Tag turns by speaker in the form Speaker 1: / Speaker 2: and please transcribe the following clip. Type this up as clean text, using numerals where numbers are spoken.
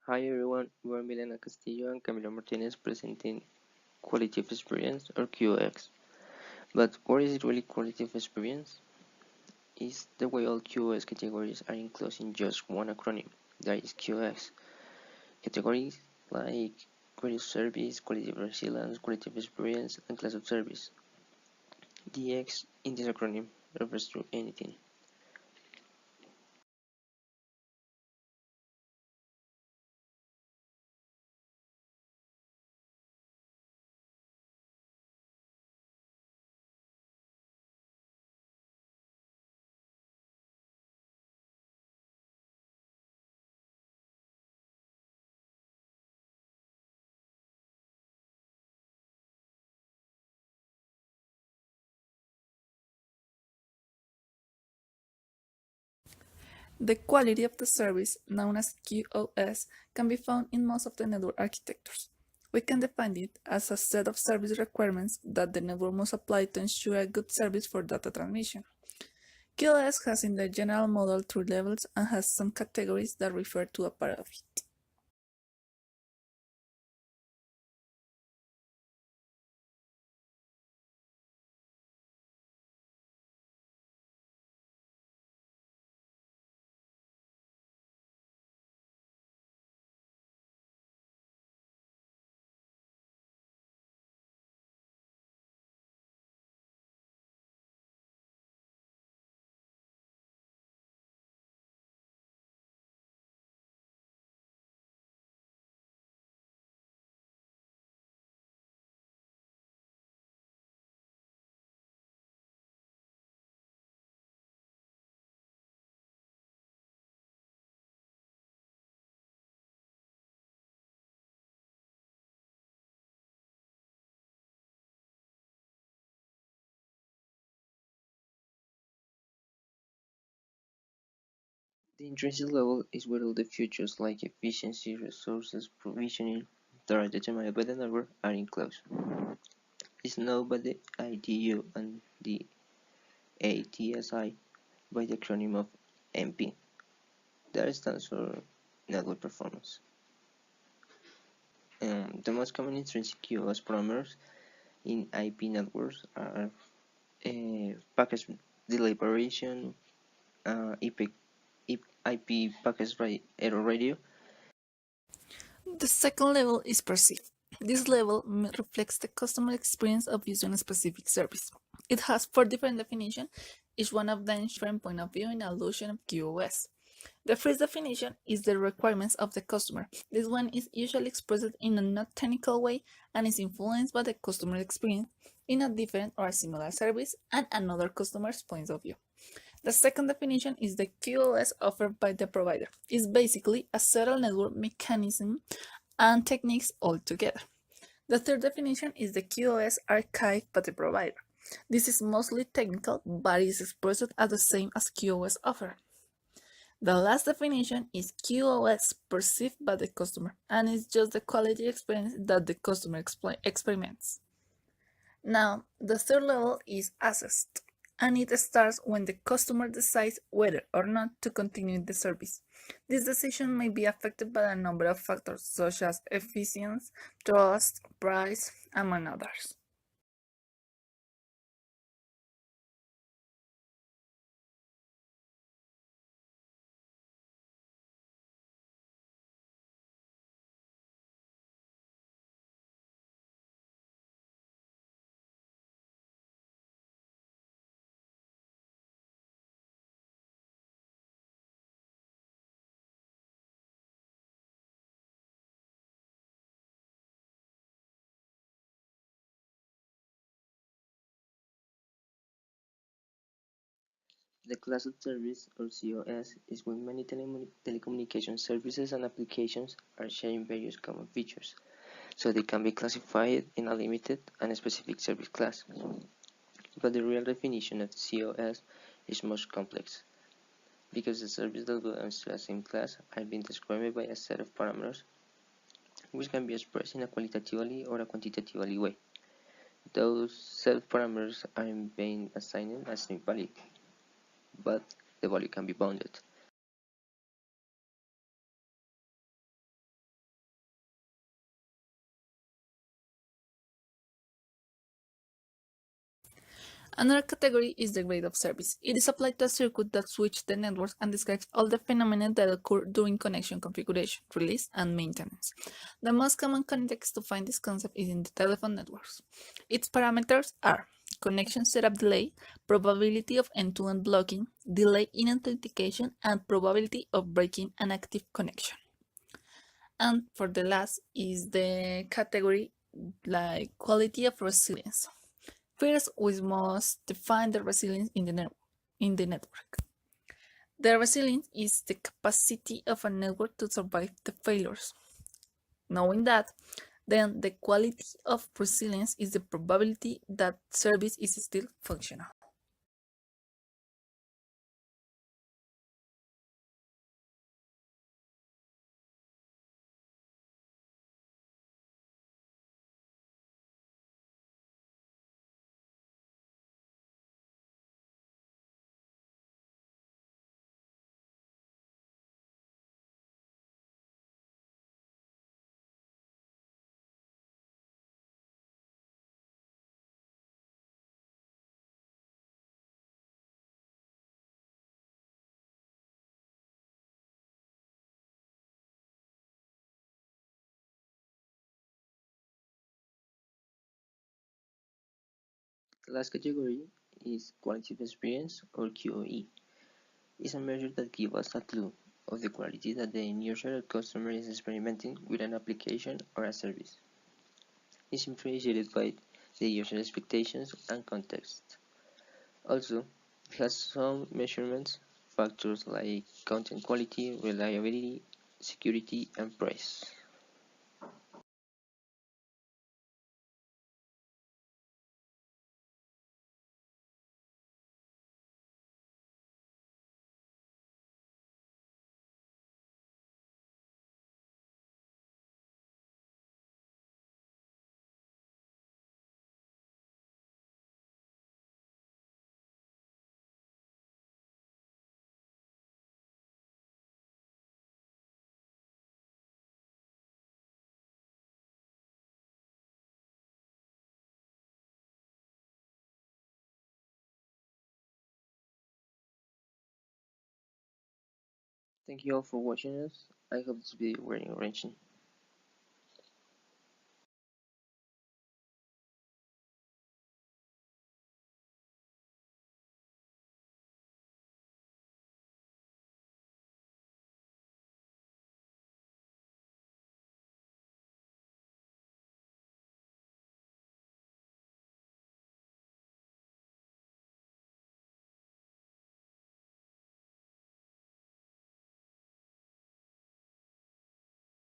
Speaker 1: Hi everyone, we're Milena Castillo and Camilo Martinez presenting Quality of Experience or QoX. But what is really quality of experience? Is the way all QoS categories are enclosed in just one acronym, that is QoX. Categories like quality of service, quality of resilience, quality of experience, and class of service. The X in this acronym refers to anything.
Speaker 2: The quality of the service, known as QoS, can be found in most of the network architectures. We can define it as a set of service requirements that the network must apply to ensure a good service for data transmission. QoS has in the general model three levels and has some categories that refer to a part of it.
Speaker 1: The intrinsic level is where all the features like efficiency, resources, provisioning that are determined by the network are enclosed. It's known by the ITU and the ATSI by the acronym of NP. That stands for Network Performance. The most common intrinsic QoS parameters in IP networks are package deliberation, IP package error radio.
Speaker 2: The second level is perceived. This level reflects the customer experience of using a specific service. It has four different definitions, each one of them different point of view in allusion of QoS. The first definition is the requirements of the customer. This one is usually expressed in a not technical way and is influenced by the customer experience in a different or a similar service and another customer's point of view. The second definition is the QoS offered by the provider. It's basically a settled network mechanism and techniques altogether. The third definition is the QoS archived by the provider. This is mostly technical, but is expressed as the same as QoS offer. The last definition is QoS perceived by the customer, and it's just the quality experience that the customer experiments. Now, the third level is assessed, and it starts when the customer decides whether or not to continue the service. This decision may be affected by a number of factors such as efficiency, trust, price, among others.
Speaker 1: The class of service, or COS, is when many telecommunication services and applications are sharing various common features, so they can be classified in a limited and specific service class. But the real definition of COS is much complex, because the services that belong to the same class are being described by a set of parameters which can be expressed in a qualitatively or a quantitatively way. Those set parameters are being assigned as string value, but the value can be bounded.
Speaker 2: Another category is the grade of service. It is applied to a circuit that switches the networks and describes all the phenomena that occur during connection configuration, release, and maintenance. The most common context to find this concept is in the telephone networks. Its parameters are connection setup delay, probability of end-to-end blocking, delay in authentication, and probability of breaking an active connection. And for the last is the category like quality of resilience. First, we must define the resilience in the network. The resilience is the capacity of a network to survive the failures. Knowing that, then the quality of resilience is the probability that service is still functional.
Speaker 1: The last category is quality of experience, or QoE. It's a measure that gives us a clue of the quality that the end user or customer is experimenting with an application or a service. It's influenced by the user expectations and context. Also, it has some measurements factors like content quality, reliability, security, and price. Thank you all for watching us. I hope this video was enriching.